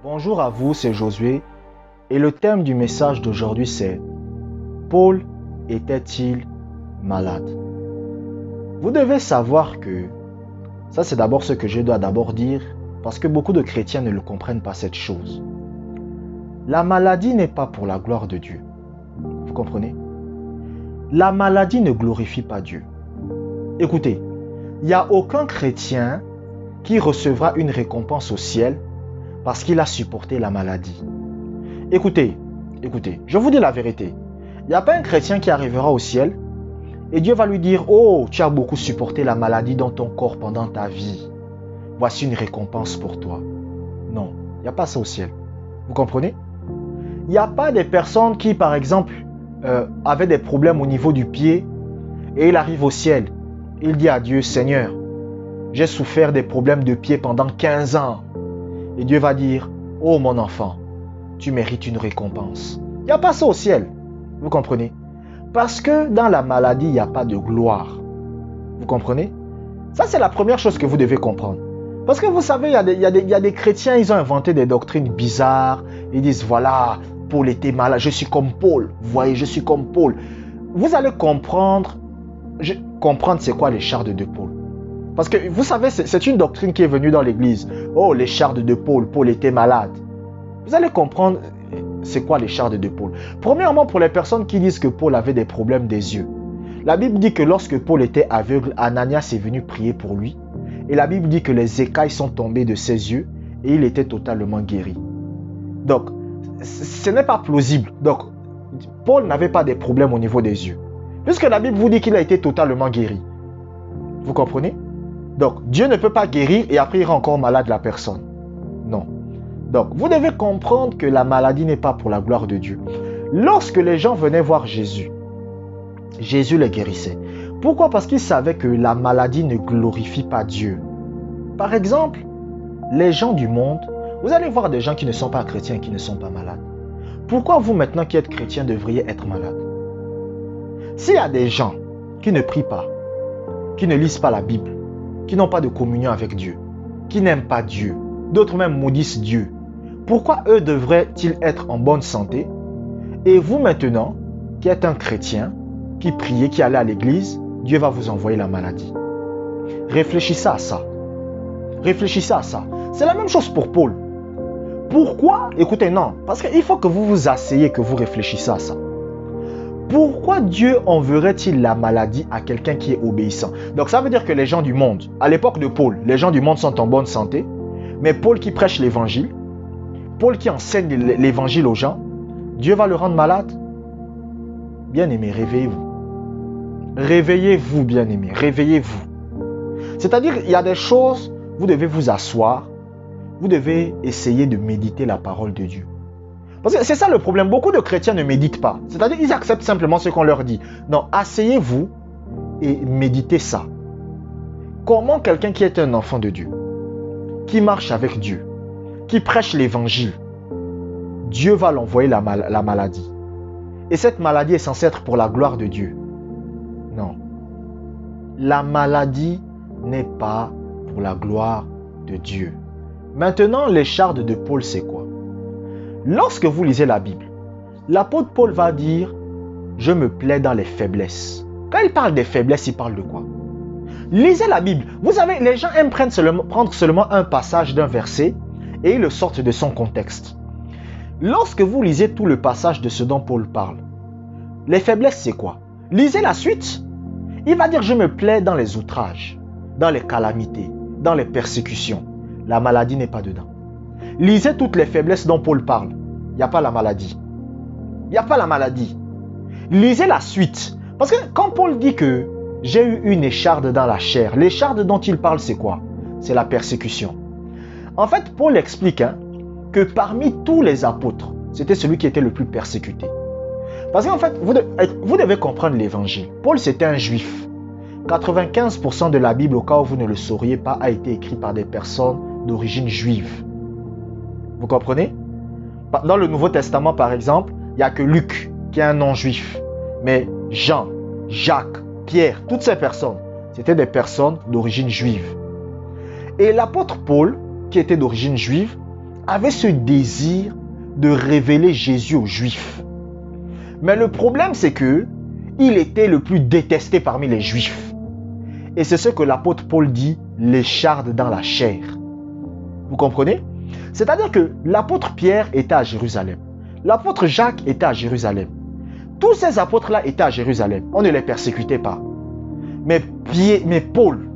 Bonjour à vous, c'est Josué et le thème du message d'aujourd'hui c'est Paul était-il malade? Vous devez savoir que, ça c'est d'abord ce que je dois d'abord dire parce que beaucoup de chrétiens ne le comprennent pas cette chose. La maladie n'est pas pour la gloire de Dieu. Vous comprenez? La maladie ne glorifie pas Dieu. Écoutez, il n'y a aucun chrétien qui recevra une récompense au ciel parce qu'il a supporté la maladie. Écoutez, je vous dis la vérité. Il n'y a pas un chrétien qui arrivera au ciel et Dieu va lui dire « Oh, tu as beaucoup supporté la maladie dans ton corps pendant ta vie. Voici une récompense pour toi. » Non, il n'y a pas ça au ciel. Vous comprenez? Il n'y a pas des personnes qui, par exemple, avaient des problèmes au niveau du pied et il arrive au ciel. Il dit à Dieu « Seigneur, j'ai souffert des problèmes de pied pendant 15 ans. » Et Dieu va dire, « Oh mon enfant, tu mérites une récompense. » Il n'y a pas ça au ciel. Vous comprenez? Parce que dans la maladie, il n'y a pas de gloire. Vous comprenez? Ça, c'est la première chose que vous devez comprendre. Parce que vous savez, il y a des chrétiens, ils ont inventé des doctrines bizarres. Ils disent, voilà, Paul était malade, je suis comme Paul. Vous voyez, je suis comme Paul. Vous allez comprendre c'est quoi les chardes de Paul. Parce que vous savez, c'est une doctrine qui est venue dans l'église. Oh, les chardes de Paul, Paul était malade. Vous allez comprendre c'est quoi les chardes de Paul. Premièrement, pour les personnes qui disent que Paul avait des problèmes des yeux. La Bible dit que lorsque Paul était aveugle, Ananias est venu prier pour lui. Et la Bible dit que les écailles sont tombées de ses yeux et il était totalement guéri. Donc, ce n'est pas plausible. Donc, Paul n'avait pas de problèmes au niveau des yeux. Puisque la Bible vous dit qu'il a été totalement guéri. Vous comprenez? Donc, Dieu ne peut pas guérir et après il rend encore malade la personne. Non. Donc, vous devez comprendre que la maladie n'est pas pour la gloire de Dieu. Lorsque les gens venaient voir Jésus, Jésus les guérissait. Pourquoi? Parce qu'ils savaient que la maladie ne glorifie pas Dieu. Par exemple, les gens du monde, vous allez voir des gens qui ne sont pas chrétiens et qui ne sont pas malades. Pourquoi vous maintenant qui êtes chrétiens devriez être malade? S'il y a des gens qui ne prient pas, qui ne lisent pas la Bible, qui n'ont pas de communion avec Dieu, qui n'aiment pas Dieu, d'autres même maudissent Dieu, pourquoi eux devraient-ils être en bonne santé? Et vous maintenant, qui êtes un chrétien, qui priez, qui allez à l'église, Dieu va vous envoyer la maladie. Réfléchissez à ça. Réfléchissez à ça. C'est la même chose pour Paul. Pourquoi? Écoutez, non. Parce qu'il faut que vous vous asseyez, que vous réfléchissez à ça. Pourquoi Dieu enverrait-il la maladie à quelqu'un qui est obéissant? Donc ça veut dire que les gens du monde, à l'époque de Paul, les gens du monde sont en bonne santé, mais Paul qui prêche l'évangile, Paul qui enseigne l'évangile aux gens, Dieu va le rendre malade? Bien-aimés, réveillez-vous. Réveillez-vous, bien-aimés, réveillez-vous. C'est-à-dire, il y a des choses, vous devez vous asseoir, vous devez essayer de méditer la parole de Dieu. Parce que c'est ça le problème, beaucoup de chrétiens ne méditent pas. C'est-à-dire, ils acceptent simplement ce qu'on leur dit. Non, asseyez-vous et méditez ça. Comment quelqu'un qui est un enfant de Dieu, qui marche avec Dieu, qui prêche l'évangile, Dieu va l'envoyer la maladie. Et cette maladie est censée être pour la gloire de Dieu. Non. La maladie n'est pas pour la gloire de Dieu. Maintenant, les chardes de Paul, c'est quoi? Lorsque vous lisez la Bible, l'apôtre Paul va dire « Je me plais dans les faiblesses ». Quand il parle des faiblesses, il parle de quoi? Lisez la Bible. Vous savez, les gens aiment prendre seulement un passage d'un verset et ils le sortent de son contexte. Lorsque vous lisez tout le passage de ce dont Paul parle, les faiblesses, c'est quoi? Lisez la suite. Il va dire « Je me plais dans les outrages, dans les calamités, dans les persécutions ». La maladie n'est pas dedans. Lisez toutes les faiblesses dont Paul parle. Il n'y a pas la maladie. Il n'y a pas la maladie. Lisez la suite. Parce que quand Paul dit que j'ai eu une écharde dans la chair, l'écharde dont il parle, c'est quoi? C'est la persécution. En fait, Paul explique que parmi tous les apôtres, c'était celui qui était le plus persécuté. Parce qu'en fait, vous devez comprendre l'évangile. Paul, c'était un juif. 95% de la Bible, au cas où vous ne le sauriez pas, a été écrit par des personnes d'origine juive. Vous comprenez? Dans le Nouveau Testament, par exemple, il n'y a que Luc qui est un non-juif. Mais Jean, Jacques, Pierre, toutes ces personnes, c'était des personnes d'origine juive. Et l'apôtre Paul, qui était d'origine juive, avait ce désir de révéler Jésus aux Juifs. Mais le problème, c'est que il était le plus détesté parmi les Juifs. Et c'est ce que l'apôtre Paul dit, l'écharde dans la chair. Vous comprenez? C'est-à-dire que l'apôtre Pierre était à Jérusalem. L'apôtre Jacques était à Jérusalem. Tous ces apôtres-là étaient à Jérusalem. On ne les persécutait pas. Mais Paul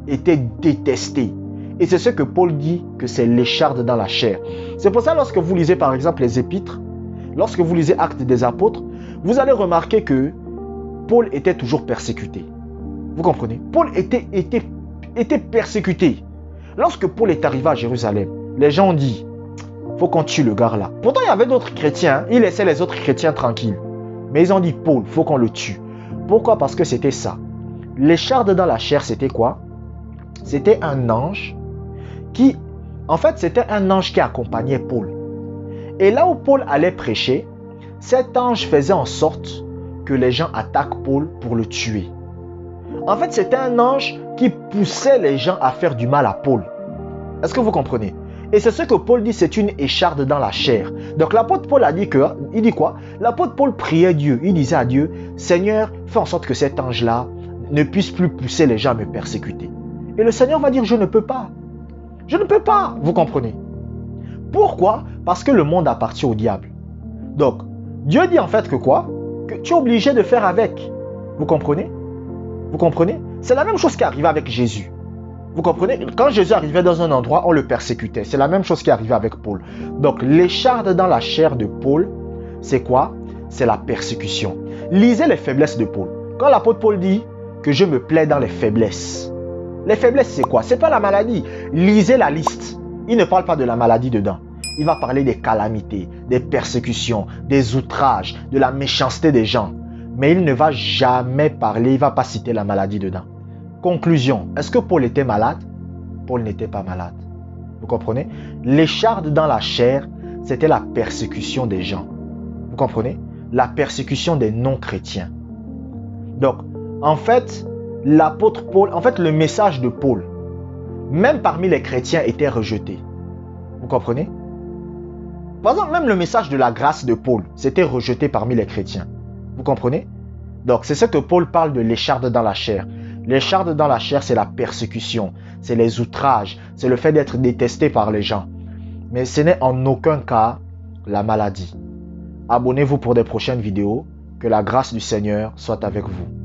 était détesté. Et c'est ce que Paul dit, que c'est l'écharde dans la chair. C'est pour ça, lorsque vous lisez par exemple les épîtres, lorsque vous lisez Actes des apôtres, vous allez remarquer que Paul était toujours persécuté. Vous comprenez? Paul était persécuté. Lorsque Paul est arrivé à Jérusalem, les gens ont dit, faut qu'on tue le gars là. Pourtant, il y avait d'autres chrétiens, il laissait les autres chrétiens tranquilles. Mais ils ont dit, Paul, faut qu'on le tue. Pourquoi? Parce que c'était ça. L'écharde dans la chair, c'était quoi? C'était un ange qui, en fait, c'était un ange qui accompagnait Paul. Et là où Paul allait prêcher, cet ange faisait en sorte que les gens attaquent Paul pour le tuer. En fait, c'était un ange qui poussait les gens à faire du mal à Paul. Est-ce que vous comprenez? Et c'est ce que Paul dit, c'est une écharde dans la chair. Donc l'apôtre Paul a dit que, il dit quoi? L'apôtre Paul priait Dieu. Il disait à Dieu, Seigneur, fais en sorte que cet ange-là ne puisse plus pousser les gens à me persécuter. Et le Seigneur va dire, je ne peux pas. Je ne peux pas. Vous comprenez? Pourquoi? Parce que le monde appartient au diable. Donc, Dieu dit en fait que quoi? Que tu es obligé de faire avec. Vous comprenez? Vous comprenez? C'est la même chose qui arrivait avec Jésus. Vous comprenez? Quand Jésus arrivait dans un endroit, on le persécutait. C'est la même chose qui arrivait avec Paul. Donc, l'écharde dans la chair de Paul, c'est quoi? C'est la persécution. Lisez les faiblesses de Paul. Quand l'apôtre Paul dit que je me plais dans les faiblesses c'est quoi? C'est pas la maladie. Lisez la liste. Il ne parle pas de la maladie dedans. Il va parler des calamités, des persécutions, des outrages, de la méchanceté des gens. Mais il ne va jamais parler, il ne va pas citer la maladie dedans. Conclusion, est-ce que Paul était malade? Paul n'était pas malade. Vous comprenez? L'écharde dans la chair, c'était la persécution des gens. Vous comprenez? La persécution des non-chrétiens. Donc, en fait, l'apôtre Paul, le message de Paul, même parmi les chrétiens, était rejeté. Vous comprenez? Par exemple, même le message de la grâce de Paul, c'était rejeté parmi les chrétiens. Vous comprenez? Donc, c'est ce que Paul parle de l'écharde dans la chair. L'écharde dans la chair, c'est la persécution, c'est les outrages, c'est le fait d'être détesté par les gens. Mais ce n'est en aucun cas la maladie. Abonnez-vous pour des prochaines vidéos. Que la grâce du Seigneur soit avec vous.